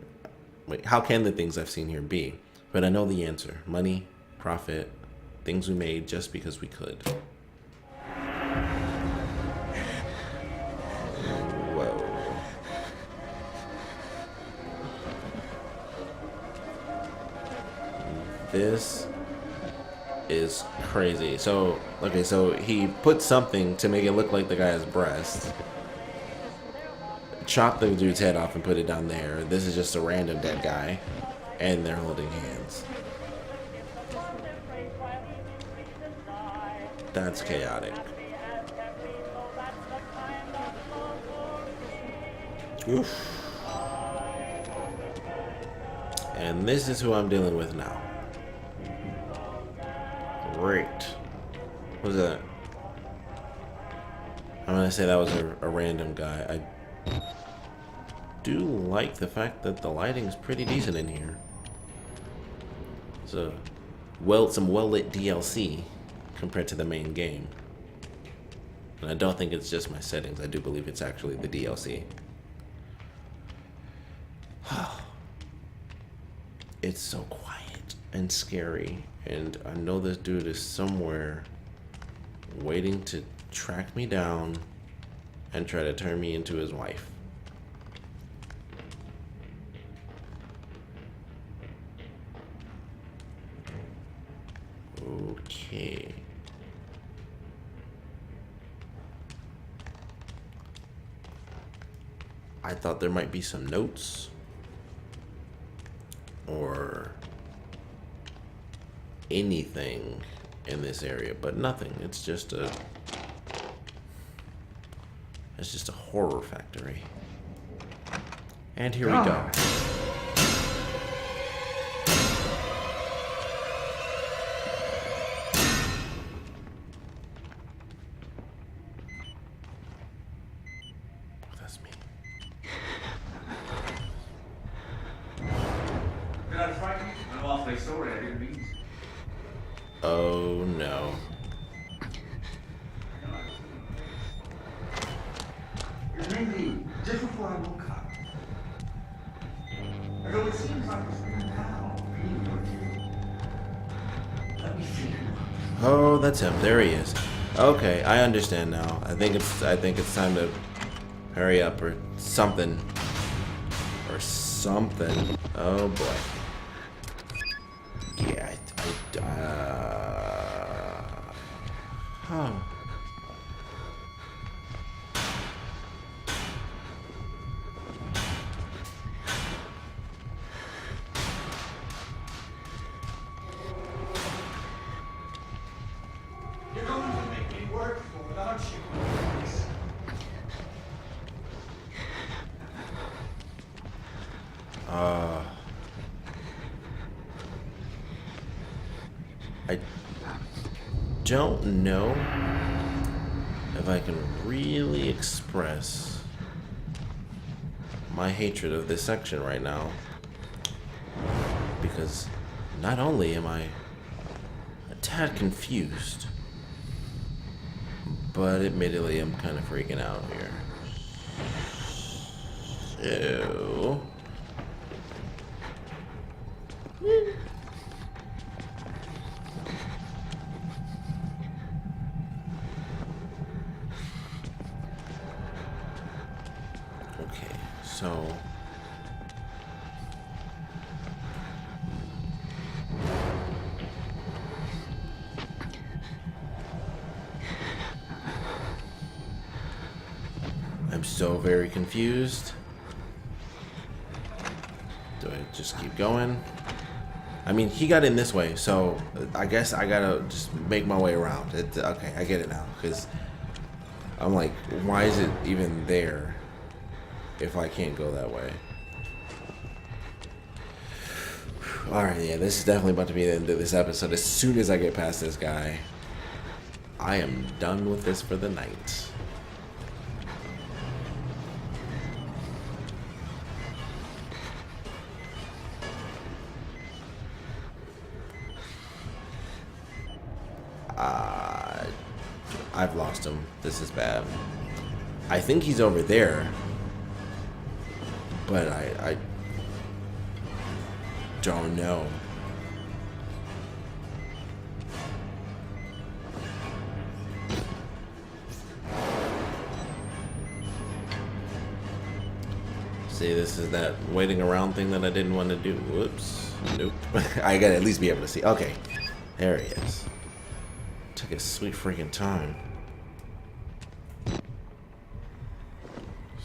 be? But I know the answer. Money, profit, things we made just because we could. Whoa. This is crazy. So, okay, so he put something to make it look like the guy's breast. Chopped the dude's head off and put it down there. This is just a random dead guy. And they're holding hands. That's chaotic. Oof. And this is who I'm dealing with now. Great. What was that? I'm gonna say that was a random guy. I do like the fact that the lighting is pretty decent in here. So, some well-lit DLC compared to the main game. And I don't think it's just my settings. I do believe it's actually the DLC. It's so quiet and scary. And I know this dude is somewhere waiting to track me down and try to turn me into his wife. Okay. I thought there might be some notes or anything in this area, but nothing. It's just a horror factory. And here we go. That's me. You're not frightened? I'm awfully sorry, I didn't mean to. Oh no. It may be just before I woke up. Although it seems like it's been now being with you. Let me see. Oh, that's him. There he is. Okay, I understand now. I think it's time to hurry up or something. Or something. Oh boy. Yeah. Huh. You're going to make me work for it, aren't you? I don't know if I can really express my hatred of this section right now, because not only am I a tad confused, but admittedly I'm kind of freaking out here. So okay, so I'm so very confused. Do I just keep going? I mean, he got in this way, so I guess I gotta just make my way around. Okay, I get it now, because I'm like, why is it even there if I can't go that way? Alright, yeah, this is definitely about to be the end of this episode. As soon as I get past this guy, I am done with this for the night. I've lost him. This is bad. I think he's over there, but I don't know. See, this is that waiting around thing that I didn't want to do. Whoops. Nope. I gotta at least be able to see. Okay. There he is. Took a sweet freaking time.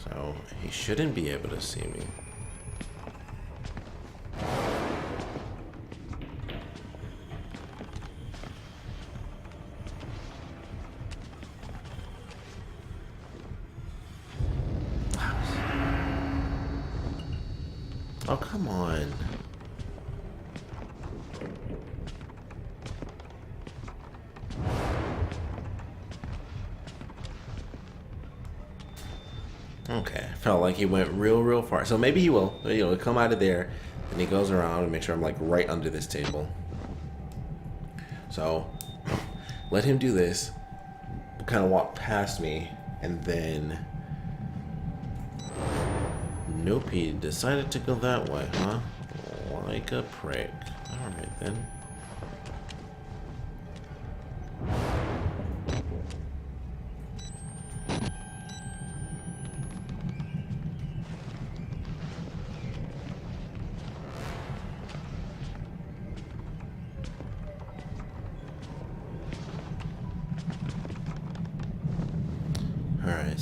So, he shouldn't be able to see me. Oh, come on. Okay, felt like he went real far. So maybe he will. You know, come out of there, and he goes around and make sure I'm like right under this table. So let him do this. Kind of walk past me, and then nope, he decided to go that way, huh? Like a prick. All right then.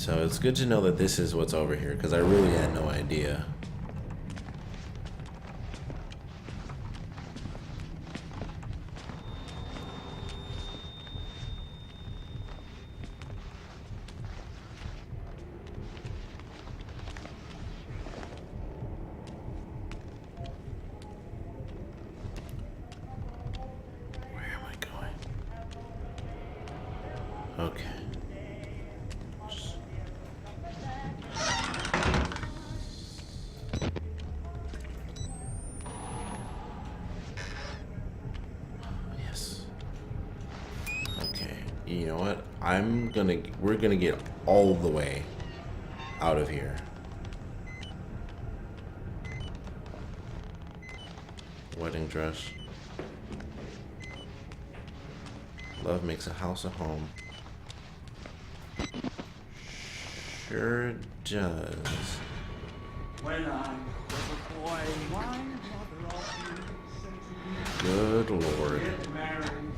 So it's good to know that this is what's over here, because I really had no idea. Okay. Yes. Okay. You know what? We're gonna get all the way out of here. Wedding dress. Love makes a house a home. Sure does. When I was a boy, my mother always said to me, Good Lord. get married soon.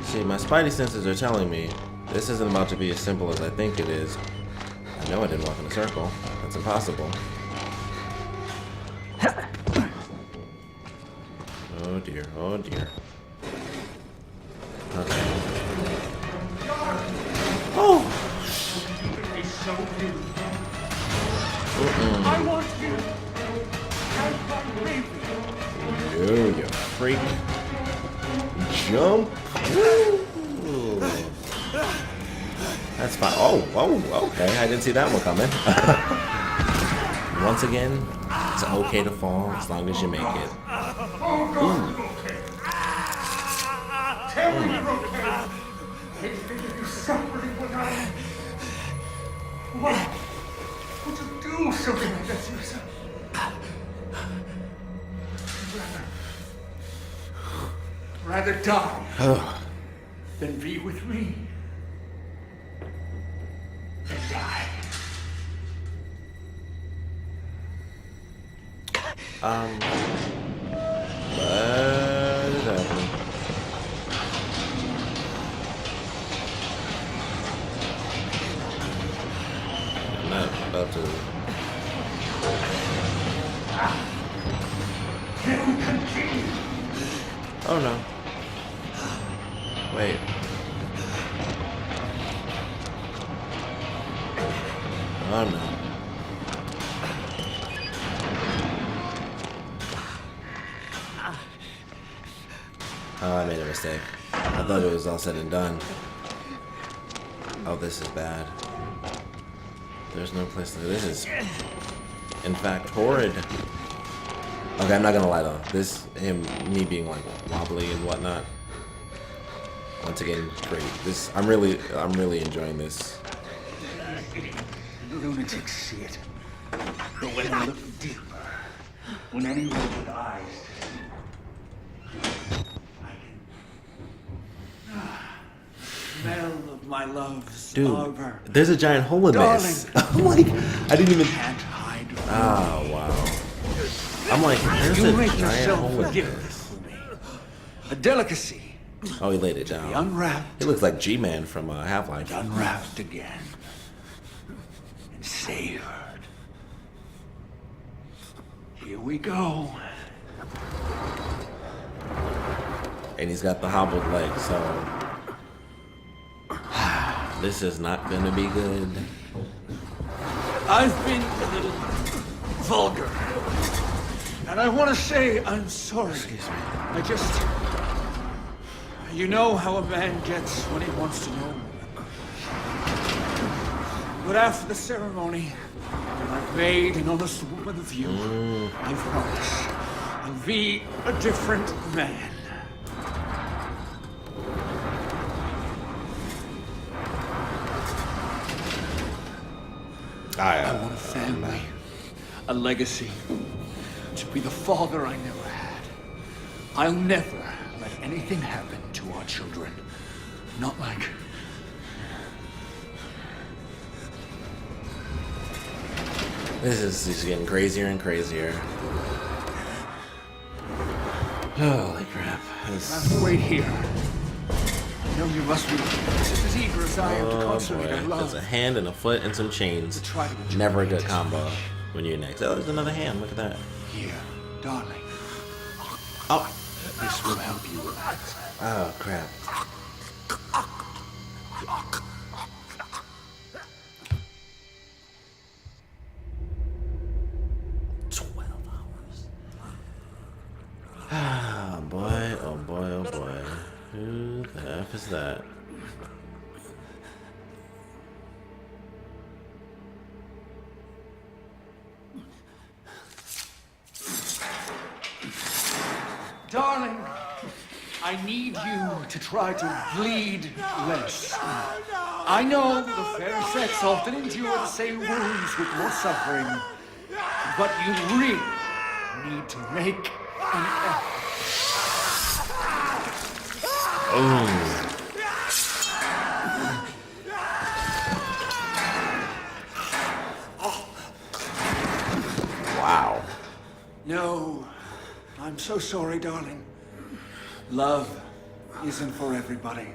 See, my spidey senses are telling me this isn't about to be as simple as I think it is. I know I didn't walk in a circle. That's impossible. Oh dear, oh dear. Okay. Oh! It's so beautiful. I want you as my baby. Oh, you freak. Jump. Ooh. That's fine. Oh, okay. I didn't see that one coming. Once again, it's okay to fall as long as you make it. Ooh. Tell me you're okay. You're suffering when Why would you do something like that to yourself? Rather die than be with me and die. What is happening? I'm not about to. Can we continue? Oh no. Wait. Oh no. Oh, I made a mistake. I thought it was all said and done. Oh, this is bad. There's no place to. This is, in fact, horrid. Okay, I'm not gonna lie though. Me being like wobbly and whatnot. Once again, great. I'm really enjoying this. Lunatics see it. But when they look deeper, when anyone with eyes I can smell of my love's arbor. Dude, there's a giant hole in this. I'm like, I didn't even. Can't hide. Oh wow. I'm like, there's You a make giant yourself hole in a gift this. for me. A delicacy. Oh, he laid it Be down. unwrapped. He looks like G-Man from Half-Life. Unwrapped again. And savored. Here we go. And he's got the hobbled leg, so this is not gonna be good. I've been a little vulgar. And I want to say I'm sorry. Excuse me. I just... You know how a man gets when he wants to know. But after the ceremony, I've made an honest woman of you. I promise I'll be a different man. I want a family, a legacy, to be the father I never had. I'll never let anything happen to our children. Not like... This is getting crazier and crazier. Holy crap. I have to wait here. I know you must be just as eager as I am to consummate our love. There's a hand and a foot and some chains. Try to enjoy Never a good it. combo when you're next. Oh, there's another hand. Look at that. Here, darling. Oh. This will help you relax. Oh, crap. Ah, boy, oh boy, oh boy. Who the F is that? Darling, I need you to try to bleed less. I know the fair sex often endure the same wounds with more suffering, but you really need to make an effort. Wow. No, I'm so sorry, darling. Love isn't for everybody.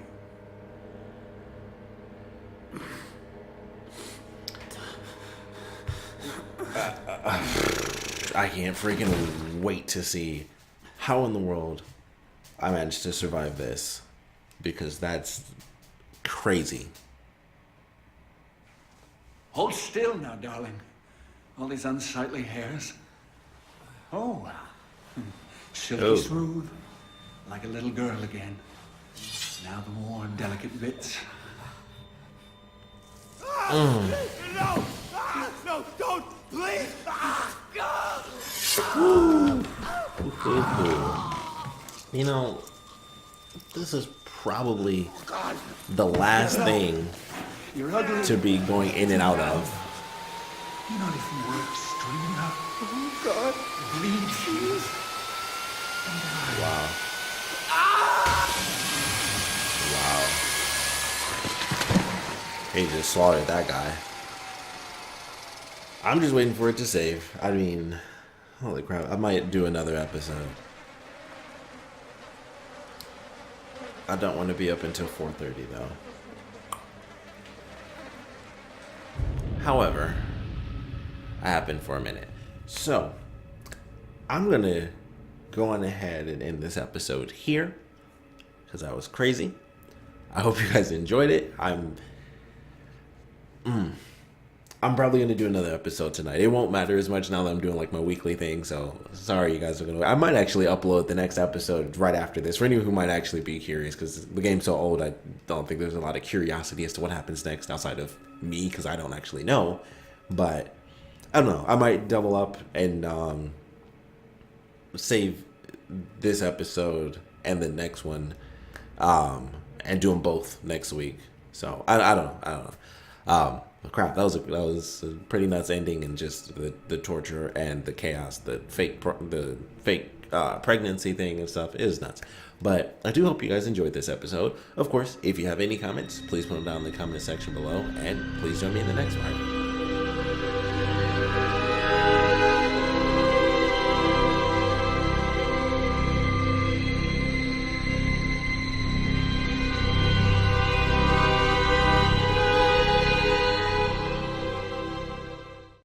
I can't freaking wait to see how in the world I managed to survive this, because that's crazy. Hold still now, darling. All these unsightly hairs. Oh, silky Oh. smooth, like a little girl again. Now the more delicate bits. No! No, don't! Please! You know, this is probably the last thing You're ugly. to be going in and out of. You're not even worth stringing up. Oh, God. Bleed, please. Wow. Wow. He just slaughtered that guy. I'm just waiting for it to save. I mean, holy crap. I might do another episode. I don't want to be up until 4:30 though. However, I have been for a minute. So, I'm going to go on ahead and end this episode here, because I was crazy. I hope you guys enjoyed it. I'm probably going to do another episode tonight. It won't matter as much now that I'm doing like my weekly thing, so sorry you guys are going to... I might actually upload the next episode right after this, for anyone who might actually be curious, because the game's so old, I don't think there's a lot of curiosity as to what happens next outside of me, because I don't actually know. But, I don't know. I might double up and save this episode and the next one, and do them both next week. So, I don't know. Crap, that was a pretty nuts ending, and just the torture and the chaos, the fake pregnancy thing and stuff is nuts. But I do hope you guys enjoyed this episode. Of course, if you have any comments, please put them down in the comment section below, and please join me in the next one.